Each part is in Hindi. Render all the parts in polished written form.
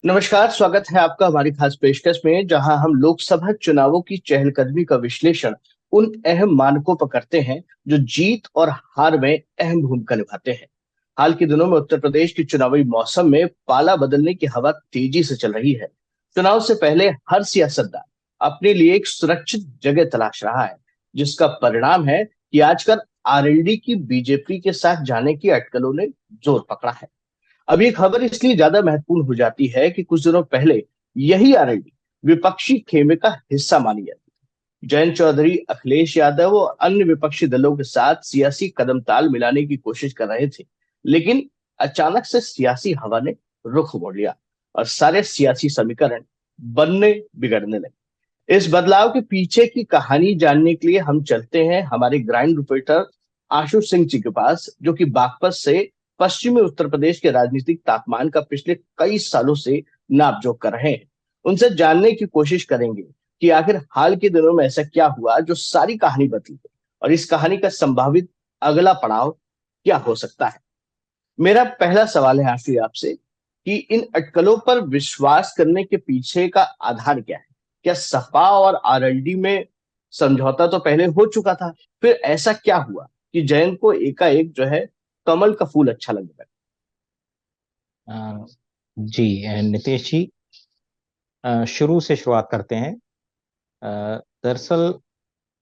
नमस्कार, स्वागत है आपका हमारी खास पेशकश में जहां हम लोकसभा चुनावों की चहलकदमी का विश्लेषण उन अहम मानकों पर करते हैं जो जीत और हार में अहम भूमिका निभाते हैं। हाल के दिनों में उत्तर प्रदेश के चुनावी मौसम में पाला बदलने की हवा तेजी से चल रही है। चुनाव से पहले हर सियासतदान अपने लिए एक सुरक्षित जगह तलाश रहा है, जिसका परिणाम है कि आजकल आरएलडी की बीजेपी के साथ जाने की अटकलों ने जोर पकड़ा है। अब ये खबर इसलिए ज्यादा महत्वपूर्ण हो जाती है कि कुछ दिनों पहले यही आरएलडी विपक्षी खेमे का हिस्सा मानी जाती है। जयंत चौधरी, अखिलेश यादव और अन्य विपक्षी दलों के साथ सियासी कदम ताल मिलाने की कोशिश कर रहे थे, लेकिन अचानक से सियासी हवा ने रुख मोड़ लिया और सारे सियासी समीकरण बनने बिगड़ने लगे। इस बदलाव के पीछे की कहानी जानने के लिए हम चलते हैं हमारे ग्राइंड रिपोर्टर आशु सिंह जी के पास, जो कि बागपत से पश्चिमी उत्तर प्रदेश के राजनीतिक तापमान का पिछले कई सालों से नापजोक कर रहे हैं। उनसे जानने की कोशिश करेंगे कि आखिर हाल के दिनों में ऐसा क्या हुआ जो सारी कहानी बदली गई और इस कहानी का संभावित अगला पड़ाव क्या हो सकता है। मेरा पहला सवाल है आशु आपसे कि इन अटकलों पर विश्वास करने के पीछे का आधार क्या है? क्या सपा और आरएलडी में समझौता तो पहले हो चुका था, फिर ऐसा क्या हुआ कि जयंत को एकाएक जो है कमल का फूल अच्छा लगने लगा? अ, जी नितेश जी, शुरू से शुरुआत करते हैं। दरअसल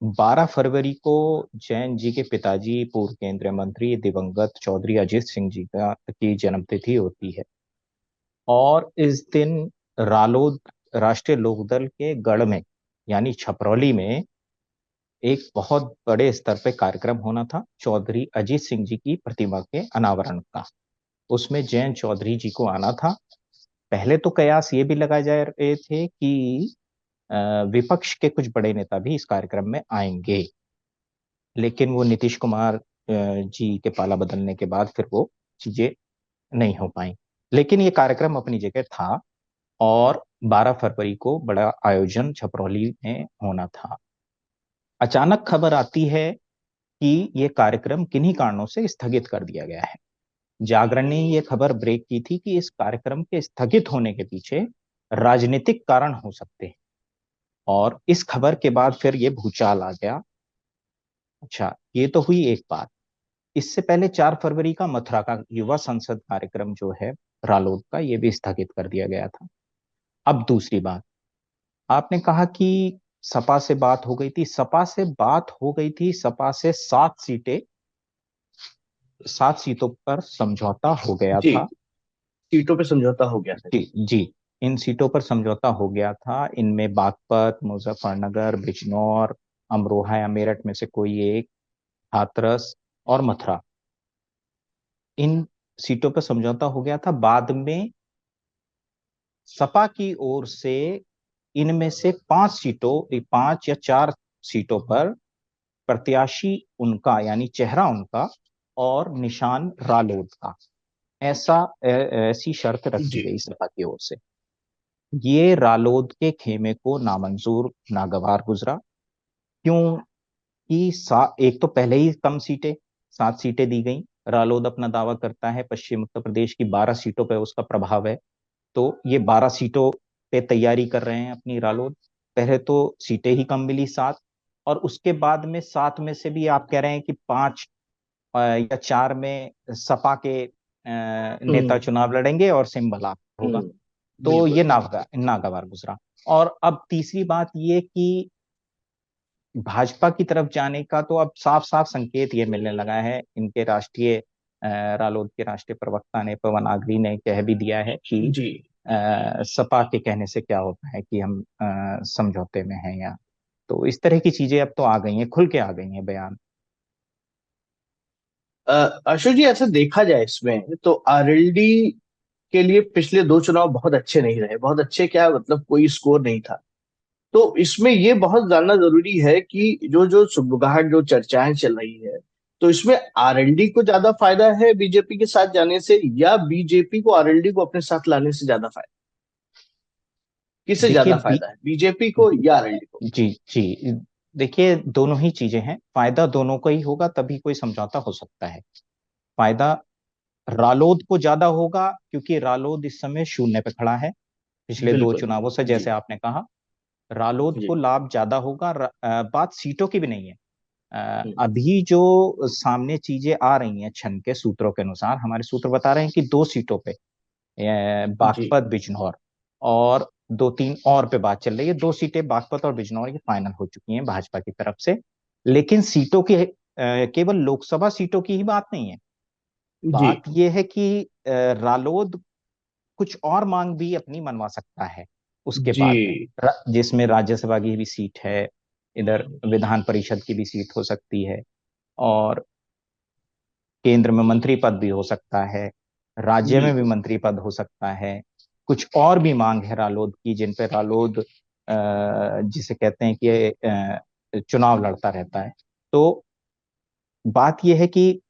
12 फरवरी को जैन जी के पिताजी पूर्व केंद्रीय मंत्री दिवंगत चौधरी अजीत सिंह जी का की जन्मतिथि होती है। और इस दिन रालोद राष्ट्रीय लोकदल के गढ़ में यानी छपरौली में एक बहुत बड़े स्तर पे कार्यक्रम होना था चौधरी अजीत सिंह जी की प्रतिमा के अनावरण का। उसमें जैन चौधरी जी को आना था। पहले तो कयास ये भी लगाए जा रहे थे कि विपक्ष के कुछ बड़े नेता भी इस कार्यक्रम में आएंगे, लेकिन वो नीतीश कुमार जी के पाला बदलने के बाद फिर वो चीजें नहीं हो पाई। लेकिन ये कार्यक्रम अपनी जगह था और 12 फरवरी को बड़ा आयोजन छपरौली में होना था। अचानक खबर आती है कि ये कार्यक्रम किन्हीं कारणों से स्थगित कर दिया गया है। जागरण ने ये खबर ब्रेक की थी कि इस कार्यक्रम के स्थगित होने के पीछे राजनीतिक कारण हो सकते हैं। और इस खबर के बाद फिर ये भूचाल आ गया। अच्छा, ये तो हुई एक बात। इससे पहले 4 फरवरी का मथुरा का युवा संसद कार्यक्रम जो है रालोद का, ये भी स्थगित कर दिया गया था। अब दूसरी बात, आपने कहा कि सपा से बात हो गई थी। सपा से बात हो गई थी। सपा से 7 सीटों पर समझौता हो गया जी, था। सीटों पे समझौता हो गया था। जी जी, इन सीटों पर समझौता हो गया था। इनमें बागपत, मुजफ्फरनगर, बिजनौर, अमरोहा या मेरठ में से कोई एक, हाथरस और मथुरा, इन सीटों पर समझौता हो गया था। बाद में सपा की ओर से इनमें से 5 सीटों, 5 या 4 सीटों पर प्रत्याशी उनका यानी चेहरा उनका और निशान रालोद का, ऐसी शर्त रखी जी। गई सपा की ओर से। ये रालोद के खेमे को नामंजूर नागवार गुजरा। क्यों? कि एक तो पहले ही कम सीटें, 7 सीटें दी गई। रालोद अपना दावा करता है पश्चिम उत्तर प्रदेश की 12 सीटों पर उसका प्रभाव है। तो ये 12 सीटों पे तैयारी कर रहे हैं अपनी रालोद। पहले तो सीटें ही कम मिली, 7। और उसके बाद में 7 में से भी आप कह रहे हैं कि 5 या 4 में सपा के नेता हम्म। चुनाव लड़ेंगे और सिंबल आप होगा। तो बिल्कुल। ये नागवार गुजरा। और अब तीसरी बात ये कि भाजपा की तरफ जाने का तो अब साफ साफ संकेत ये मिलने लगा है। इनके रालोद के राष्ट्रीय प्रवक्ता ने, पवन आगरी ने, कह भी दिया है कि जी। सपा के कहने से क्या होता है कि हम समझौते में हैं। या तो इस तरह की चीजें अब तो आ गई हैं, खुल के आ गई हैं बयान। अशोक जी, ऐसा देखा जाए इसमें तो आरएलडी के लिए पिछले दो चुनाव बहुत अच्छे नहीं रहे। बहुत अच्छे क्या, मतलब कोई स्कोर नहीं था। तो इसमें ये बहुत जानना जरूरी है कि जो जो सुगबुगाहट, जो चर्चाएं चल रही है, तो इसमें आरएलडी को ज्यादा फायदा है बीजेपी के साथ जाने से, या बीजेपी को आरएलडी को अपने साथ लाने से ज्यादा फायदा? किससे देखिए ज्यादा फायदा है, बीजेपी को या आरएलडी को? जी जी, देखिए दोनों ही चीजें हैं। फायदा दोनों का ही होगा तभी कोई समझौता हो सकता है। फायदा रालोद को ज्यादा होगा क्योंकि रालोद इस समय शून्य पे खड़ा है। पिछले दो बिल्कुल। चुनावों से, जी जैसे आपने कहा, रालोद को जी। लाभ ज्यादा होगा। बात सीटों की भी नहीं है। हम्म, अभी जो सामने चीजें आ रही हैं छन के सूत्रों के अनुसार, हमारे सूत्र बता रहे हैं कि दो सीटों पे, जी बागपत, बिजनौर और दो तीन और पे बात चल रही है। दो सीटें बागपत और बिजनौर की फाइनल हो चुकी हैं भाजपा की तरफ से। लेकिन सीटों की, केवल लोकसभा सीटों की ही बात नहीं है। जी बात यह है कि रालोद कुछ और मांग भी अपनी मनवा सकता है उसके जी। बाद, जिसमें राज्यसभा की भी सीट है, इधर विधान परिषद की भी सीट हो सकती है, और केंद्र में मंत्री पद भी हो सकता है, राज्य में भी बिल्कुल मंत्री पद हो सकता है। कुछ और भी मांग है रालोद की, जिन पे रालोद जिसे कहते हैं कि चुनाव लड़ता रहता है। तो बात यह है कि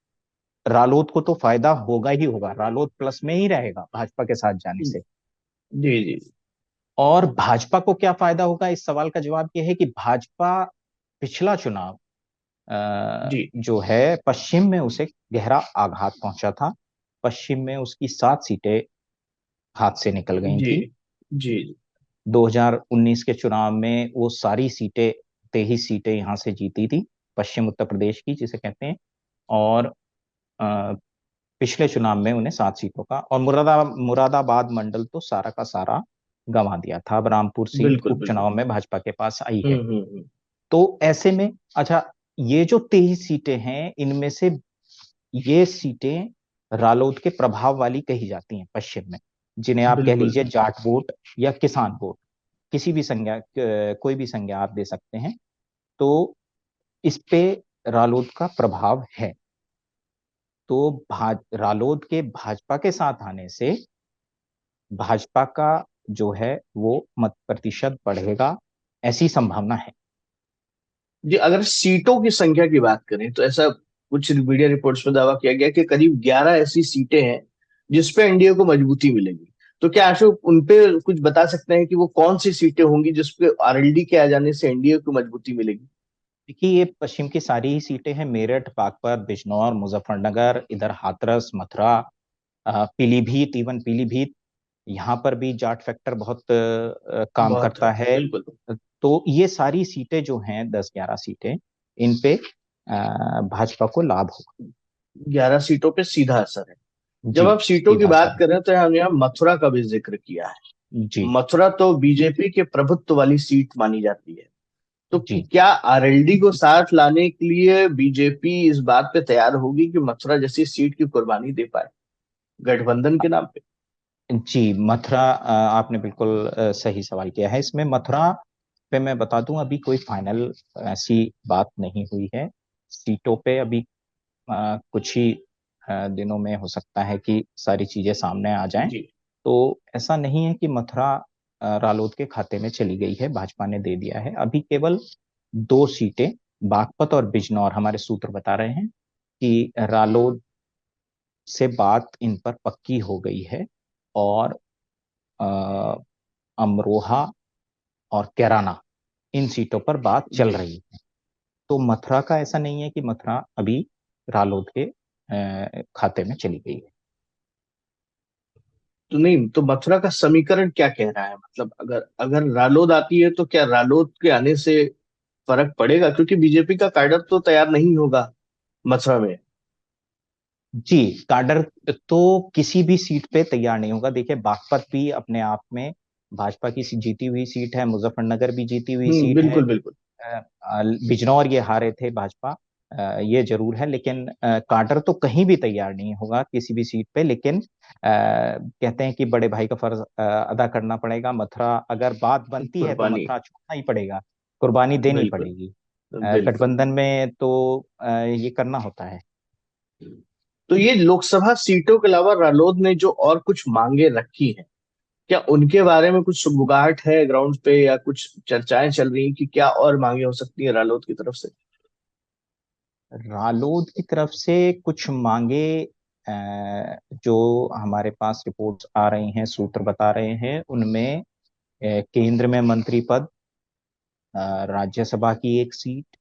रालोद को तो फायदा होगा ही होगा, रालोद प्लस में ही रहेगा भाजपा के साथ जाने से। जी जी और भाजपा को क्या फायदा होगा, इस सवाल का जवाब यह है कि भाजपा पिछला चुनाव जी जो है पश्चिम में उसे गहरा आघात पहुंचा था। पश्चिम में उसकी 7 सीटें हाथ से निकल गई जी थी। जी 2019 के चुनाव में वो सारी सीटें, 23 सीटें यहाँ से जीती थी, पश्चिम उत्तर प्रदेश की जिसे कहते हैं। और अ, पिछले चुनाव में उन्हें 7 सीटों का, और मुरादाबाद मंडल तो सारा का सारा गंवा दिया था। अब रामपुर सीट बिल्कुल बिल्कुल। उपचुनाव में भाजपा के पास आई है। हम्म। तो ऐसे में, अच्छा, ये जो 23 सीटें हैं, इनमें से ये सीटें रालोद के प्रभाव वाली कही जाती हैं पश्चिम में, जिन्हें आप कह बिल्कुल। लीजिए जाट वोट या किसान वोट, किसी भी संज्ञा, कोई भी संज्ञा आप दे सकते हैं। तो इस पे रालोद का प्रभाव है। तो रालोद के भाजपा के साथ आने से भाजपा का जो है वो मत प्रतिशत बढ़ेगा, ऐसी संभावना है। जी, अगर सीटों की संख्या की बात करें तो ऐसा कुछ मीडिया रिपोर्ट्स में दावा किया गया कि करीब 11 ऐसी सीटें हैं जिसपे एनडीए को मजबूती मिलेगी। तो क्या अशोक उन पे कुछ बता सकते हैं कि वो कौन सी सीटें होंगी जिसपे आरएलडी के आ जाने से एनडीए को मजबूती मिलेगी? देखिए, ये पश्चिम की सारी ही सीटें हैं, मेरठ, बागपत, बिजनौर, मुजफ्फरनगर, इधर हाथरस, मथुरा, पीलीभीत, इवन पीलीभीत, यहाँ पर भी जाट फैक्टर बहुत काम बहुत है। करता है। बिल्कुल। तो ये सारी सीटें जो हैं, 10-11 सीटें, इन पे भाजपा को लाभ होगा। 11 सीटों पे सीधा असर है। जी, जब आप सीटों की सीधा बात असर करें तो हमने यहाँ मथुरा का भी जिक्र किया है। है। जी मथुरा तो बीजेपी के प्रभुत्व वाली सीट मानी जाती है। तो जी। क्या आरएलडी को साथ लाने के लिए बीजेपी इस बात पे तैयार होगी कि मथुरा जैसी सीट की कुर्बानी दे पाए गठबंधन के नाम पे? जी, मथुरा, आपने बिल्कुल सही सवाल किया है। इसमें मथुरा पे मैं बता दूं, अभी कोई फाइनल ऐसी बात नहीं हुई है सीटों पे अभी। कुछ ही दिनों में हो सकता है कि सारी चीजें सामने आ जाएं। जी तो ऐसा नहीं है कि मथुरा रालोद के खाते में चली गई है, भाजपा ने दे दिया है। अभी केवल 2 सीटें, बागपत और बिजनौर, हमारे सूत्र बता रहे हैं कि रालोद से बात इन पर पक्की हो गई है। और अ, अमरोहा और कैराना, इन सीटों पर बात चल जी। रही है। तो मथुरा का ऐसा नहीं है कि मथुरा अभी रालोद के खाते में चली गई है। तो नहीं, तो मथुरा का समीकरण क्या कह रहा है? मतलब अगर अगर रालोद आती है तो क्या रालोद के आने से फर्क पड़ेगा, क्योंकि बीजेपी का कैडर तो तैयार नहीं होगा मथुरा में। जी, काडर तो किसी भी सीट पे तैयार नहीं होगा। देखिए, बागपत भी अपने आप में भाजपा की जीती हुई सीट है, मुजफ्फरनगर भी जीती हुई सीट है। बिल्कुल बिल्कुल। बिजनौर ये हारे थे भाजपा, ये जरूर है। लेकिन काडर तो कहीं भी तैयार नहीं होगा किसी भी सीट पे। लेकिन कहते हैं कि बड़े भाई का फर्ज अदा करना पड़ेगा। मथुरा अगर बात बनती है तो कुर्बानी। मथुरा छोड़ना ही पड़ेगा, कुर्बानी देनी बिल्कुल पड़ेगी। बिल्कुल। गठबंधन में तो ये करना होता है। तो ये लोकसभा सीटों के अलावा रालोद ने जो और कुछ मांगे रखी हैं, क्या उनके बारे में कुछ सुगबुगाहट है ग्राउंड पे, या कुछ चर्चाएं चल रही हैं कि क्या और मांगे हो सकती है रालोद की तरफ से? रालोद की तरफ से कुछ मांगे, जो हमारे पास रिपोर्ट्स आ रही हैं, सूत्र बता रहे हैं, उनमें केंद्र में मंत्री पद, राज्यसभा की एक सीट,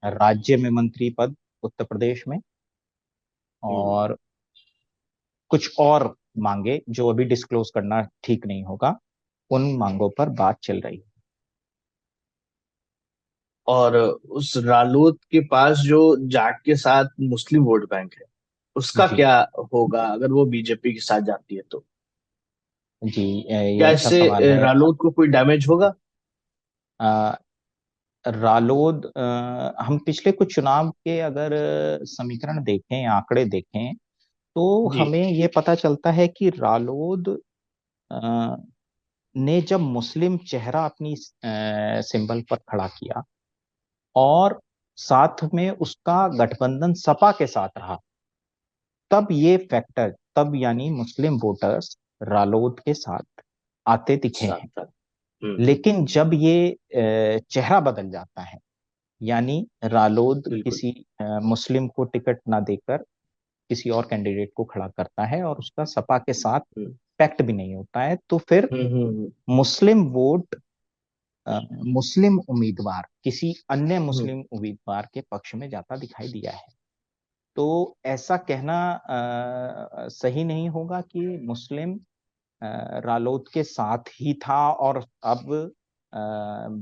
राज्य में मंत्री पद उत्तर प्रदेश में, हम्म। और कुछ और मांगे जो अभी डिस्क्लोज करना ठीक नहीं होगा। उन मांगों पर बात चल रही है। और उस रालोद के पास जो जाट के साथ मुस्लिम वोट बैंक है, उसका जी क्या होगा अगर वो बीजेपी के साथ जाती है तो? जी, ये क्या अच्छा इससे सवाल है। रालोद को कोई डैमेज होगा? अ, रालोद, हम पिछले कुछ चुनाव के अगर समीकरण देखें, आंकड़े देखें, तो जी। हमें ये पता चलता है कि रालोद अ, ने जब मुस्लिम चेहरा अपनी सिंबल पर खड़ा किया और साथ में उसका गठबंधन सपा के साथ रहा, तब ये फैक्टर, तब यानी मुस्लिम वोटर्स रालोद के साथ आते दिखे साथ हैं। साथ। लेकिन जब ये चेहरा बदल जाता है, यानी रालोद बिल्कुल। किसी मुस्लिम को टिकट ना देकर किसी और कैंडिडेट को खड़ा करता है और उसका सपा के साथ हम्म पैक्ट भी नहीं होता है, तो फिर हम्म हम्म हम्म मुस्लिम वोट मुस्लिम उम्मीदवार किसी अन्य हम्म। मुस्लिम उम्मीदवार के पक्ष में जाता दिखाई दिया है। तो ऐसा कहना सही नहीं होगा कि मुस्लिम रालोद के साथ ही था और अब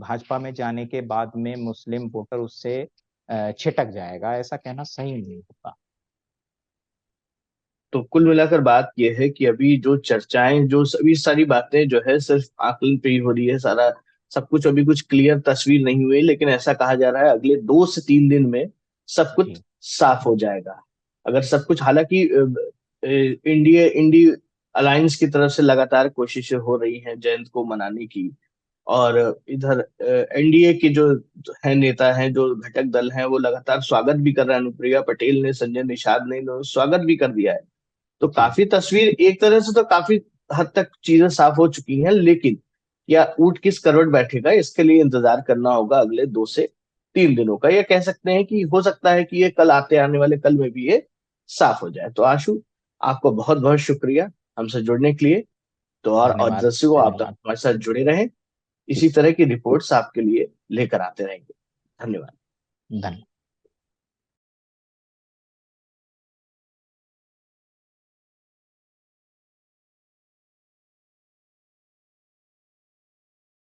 भाजपा में जाने के बाद में मुस्लिम वोटर उससे छिटक जाएगा, ऐसा कहना सही नहीं होगा। तो कुल मिलाकर बात यह है कि अभी जो चर्चाएं, जो सभी सारी बातें जो है सिर्फ आकलन पे ही हो रही है, सारा सब कुछ अभी कुछ क्लियर तस्वीर नहीं हुई, लेकिन ऐसा कहा जा रहा है अगले 2 से 3 दिन में सब कुछ जी साफ हो जाएगा। अगर सब कुछ, हालांकि इंडी अलायंस की तरफ से लगातार कोशिशें हो रही हैं जयंत को मनाने की, और इधर एनडीए के जो है नेता हैं, जो घटक दल हैं, वो लगातार स्वागत भी कर रहे हैं। अनुप्रिया पटेल ने, संजय निषाद ने, इन्होंने स्वागत भी कर दिया है। तो जी। काफी तस्वीर एक तरह से तो काफी हद तक चीजें साफ हो चुकी हैं, लेकिन क्या ऊंट किस करवट बैठेगा, इसके लिए इंतजार करना होगा अगले 2 से 3 दिनों का। या कह सकते हैं कि हो सकता है कि ये कल आते आने वाले कल में भी ये साफ हो जाए। तो आशु, आपको बहुत बहुत शुक्रिया हमसे जुड़ने के लिए। तो और धन्यवाद। दर्शकों, आप धन्यवाद। हमारे साथ जुड़े रहें, जी। इसी तरह की रिपोर्ट्स आपके लिए लेकर आते रहेंगे। धन्यवाद। धन्यवाद।